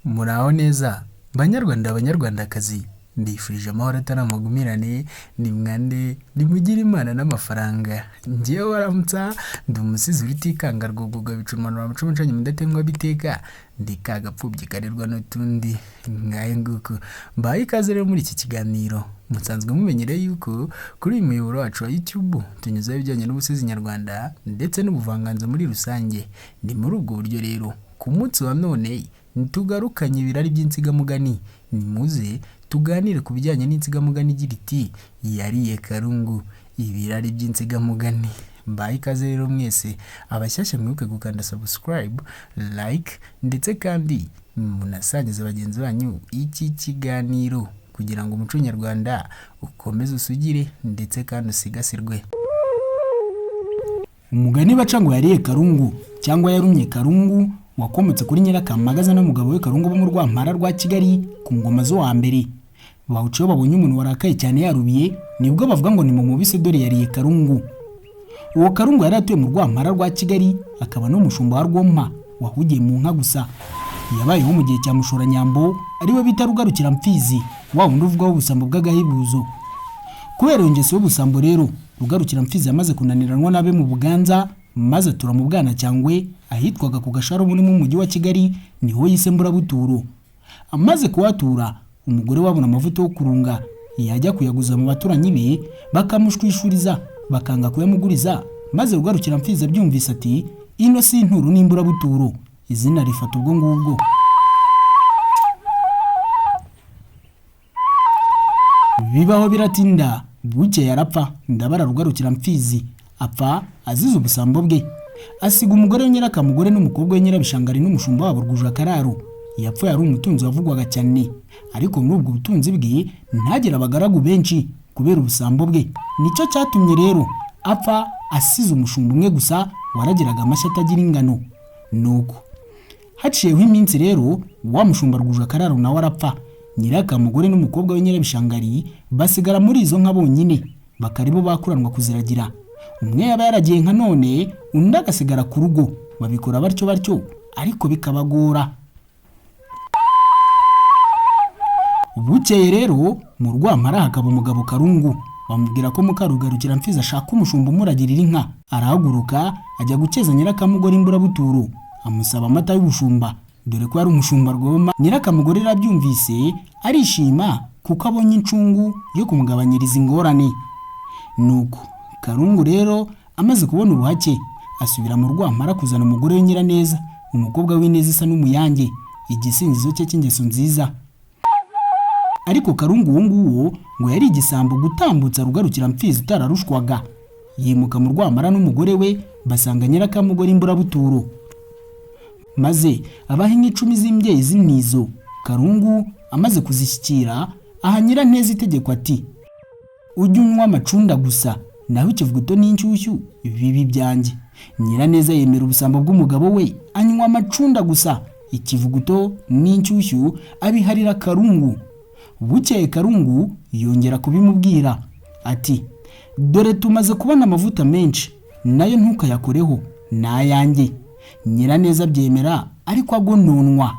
Muraho neza banyarwanda banyarwandakazi, ndifurije amahoro ataramugumirane, ni mwande nimugire imana n'amafaranga. Ngiye waramutsa ndi umusizi urutikanga rwuguga bicumanura muco mucanye mudatemwa biteka ndi kagapfubye karirwa n'utundi ngaye nguko. Mbaye ikaze rero muri iki kiganiro. Musanzwe mumenyereye yuko kuri uyu muyoboro wacu wa YouTube tunyuzaho ibijyanye n'ubusizi nyarwanda ndetse n'ubuvanganzo muri rusange. Ni muri ubwo buryo rero ku munsi wa none tugarukanye ibirari by'insigamugani. Nimuze tuganire ku bijyanye n'insigamugani igira iti yariye karungu. Ibirari by'insigamugani. Mbaye ikaze rero mwese, abashyashya mwibuke gukanda subscribe, like ndetse kandi munasangize bagenzi banyu iki kiganiro kugira ngo umuco nyarwanda ukomeze usugire ndetse kandi usigasirwe. Umugani baca ngo yariye karungu cyangwa yarumye karungu wakomotse kuri Nyirakamagaza n'umugabo we Karungu bo mu Rwampara rwa Kigali ku ngoma zo wa mbere. Bawuciye babonye umuntu warakaye cyane yarubiye, nibwo bavuga ngo ni mu mubise dore yariye karungu. Uwo Karungu yari atuye mu Rwampara rwa Kigali, akaba no mushumba wa Rwoma wahugiye mu nka gusa. Yabayeho mu gihe cya Mushoranyambo, ariwe bita Rugarukira Mfizi, wa wundi uvugaho ubusambo bw'agahebuzo. Kubera iyo ngeso y'ubusambo rero, Rugarukira Mfizi yamaze kunaniranwa n'abe mu Buganza, maze atura mu Bwanacyangwe ahitwaga ku Gasharo muri mu mujyi wa Kigali, niho yise Mburabuturo. Amaze kuhatura, umugore wabona amavuta yo kurunga yajya kuyaguza mu baturanyi be, bakamushwishuriza bakanga kuyamuguriza, maze Rugarukira Mfizi abyumvise ati ino si inturu n'Imburabuturo, izina rifata ubwo ngubwo. Bibaho biratinda, buke yarapfa, ndabara Rugarukira Mfizi apfa azize ubusambo bwe. Asiga umugore Nyirakamugore n'umukobwa we Nyirabishangari n'umushumba wabo Rwujakararo. Yapfuye ari umutunzi wavugwaga cyane, ariko muri ubwo butunzi bwe ntagera abagaragu benshi kubera ubusambo bwe. Nicyo cyatumye rero apfa asize umushumba umwe gusa waragiraga amashyi atagira ingano. Nuko haciyeho iminsi rero wa mushumba Rwujakararo nawe arapfa. Nyirakamugore n'umukobwa we Nyirabishangari basigara muri izo nka bonyine, bakaribo bakuranwa kuziragira. Umwe yaba yaragiye nka none, undi agasigara ku rugo. Babikora batyo ariko bikabagora. Bukeye rero mu Rwampara hakaba umugabo Karungu, bamubwira ko Rugarukira Mfizi ashaka umushumba umuragirira inka. Arahaguruka ajya gukeza Nyirakamugore Imburabuturo, amusaba amata y'ubushumba, dore ko ari umushumba Rwoma. Nyirakamugore arabyumvise arishima kuko abonye incungu yo kumugabanyiriza ingorane. Nuko Karungu rero amaze kubona ubuhake, asubira mu Rwampara kuzana umugore we Nyiraneza, umukobwa w'Ineza isa n'umuyange, igisingizo cye cy'ingeso nziza. Ariko Karungu uwo nguwo ngo yari igisambo gutambutsa Rugarukira Mfizi utararushwaga. Yimuka mu Rwampara n'umugore we, basanga Nyirakamugore Imburabuturo, maze abaha inka 10 z'imbyeyi z'intizo. Karungu amaze kuzishyikira aha Nyiraneza itegeko ati ujye unywa amacunda gusa, naho ikivuguto n'inshyushyu bibi byanjye. Nyiraneza yemera ubusambo bw'umugabo we, anywa amacunda gusa, ikivuguto n'inshyushyu abiharira Karungu. Bukeye Karungu yongera kubimubwira ati dore tumaze kubona amavuta menshi, nayo ntukayakoreho, nayanjye. Nyiraneza byemera ariko agononwa.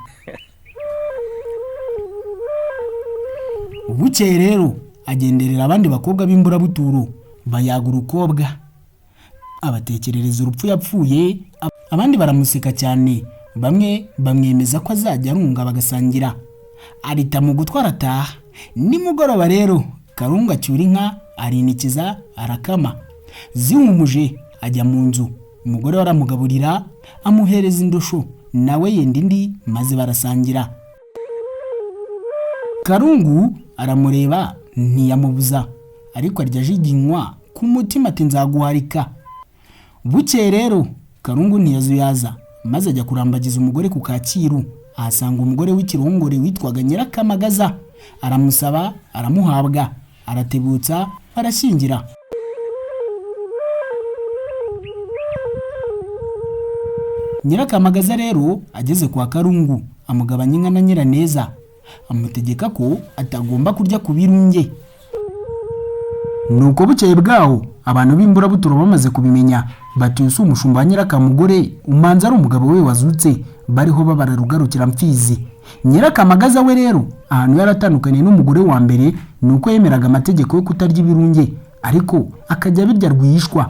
Bukeye rero agenderera abandi bakobwa b'Imburabuturo, bayaga urukobwa, abatekerereza urupfu yapfuye. Abandi baramuseka cyane, bamwe bamwemeza ko azajya arunga bagasangira. Arita mu gutwara ataha. Nimugoroba rero Karungu acyura inka, arinikiza, arakama. Ziwumuje ajya mu nzu, umugore waramugaburira, amuhereza indosho, nawe yenda indi, maze barasangira. Karungu aramureba ntiyamubuza, ariko arya ajiginywa ku mutima ati nzaguharika. Bukeye rero Karungu ntiyazuyaza, maze ajya kurambagiza umugore ku Kacyiru. Ahasanga umugore w'ikirongore witwaga Nyirakamagaza, aramusaba, aramuhabwa, aratebutsa, arashyingira. Nyirakamagaza rero ageze kwa Karungu, amugabanya inka na Nyiraneza, amutegeka ko atagomba kurya ku birunge. Nuko bukeye bwaho abantu b'Imburabuturo bamaze kubimenya, bati usu umushumba wa Nyirakamugore umanza ari umugabo we wazutse, bariho babara Rugarukira Mfizi. Nyirakamagaza we rero ahantu yaratandukanye n'umugore wa mbere nuko yemeraga amategeko yo kutarya ibirunge ariko akajya abirya rwihishwa.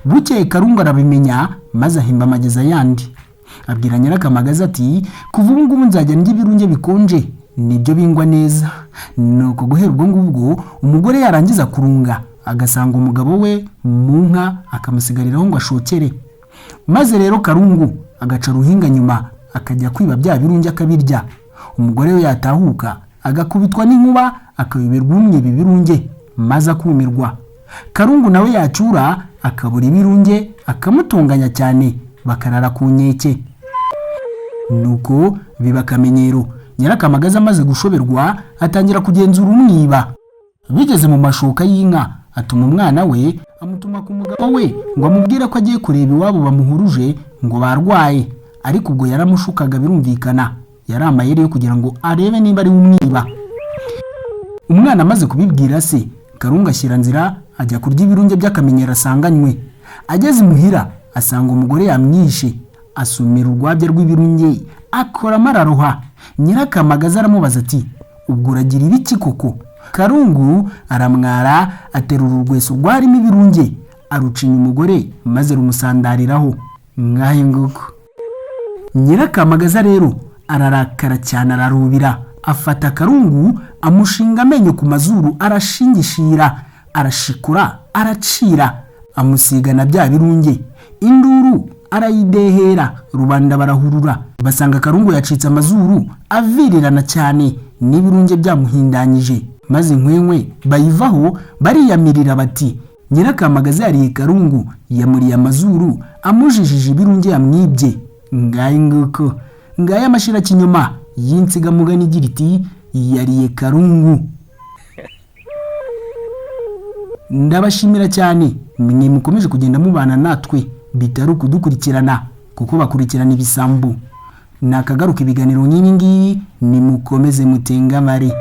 Bukeye Karungu arabimenya maze ahimba amageza yandi. Abwira Nyirakamagaza ati kuva ubu ngubu nzajya ndya ibirunge bikonje nibyo bingwa neza. Nuko guhera ubwo ngubwo umugore yarangiza kurunga agasanga umugabo we mu nka akamusigariraho ngo ashokere. Maze rero Karungu agaca ruhinga nyuma akajya kwiba bya birunge akabirya. Umugore we yatahuka agakubitwa n'inkuba akabiberwa umwe ibi birunge maze akumirwa. Karungu nawe yacyura akabura ibirunge akamutunganya cyane bakarara ku nkeke. Nuko biba akamenyero. Nyirakamagaza amaze gushoberwa atangira kugenzura umwiba. Bigeze mu mashoka y'inka atuma umwana we amutuma ku mugabo we ngo amubwire ko agiye kureba iwabo bamuhuruje ngo barwaye, ariko ubwo yaramushukaga birumvikana. Yari amayeri yo kugira ngo arebe niba ari umwiba. Umwana amaze kubibwira se, Karungu ashyira nzira ajya kurya ibirunge by'akamenyero asanganywe. Ageze imuhira asanga umugore yamwishe, asumira urwabya rw'ibirunge akora amararoha. Nyirakamagaza aramubaza ati ubwo uragira ibiki koko? Karungu aramwara aterura urweso rwarimo ibirunge arucinya umugore maze rumusandariraho ngahe nguko. Nyirakamagaza rero ararakara cyane ararubira, afata Karungu amushinga amenyo ku mazuru arashingishira, arashikura, aracira, amusiga na bya birunge. Induru arayidehera, rubanda barahurura basanga Karungu yacitse amazuru avirirana cyane n'ibirunge byamuhindanyije. Maze inkwenkwe bayivaho bariyamirira bati Nyirakamagaza yariye Karungu yamuriye amazuru amujijije ibirunge yamwibye. Ngaye nguko ngaye amashira kinyuma y'insigamugani igira iti yariye Karungu. Ndabashimira cyane mwe mukomeje kugenda mubana natwe bitari ukudukurikirana kuko bakurikirana ibisambu. Nakagaruka ibiganiro nk'ibi ngibi nimukomeze mutengamare.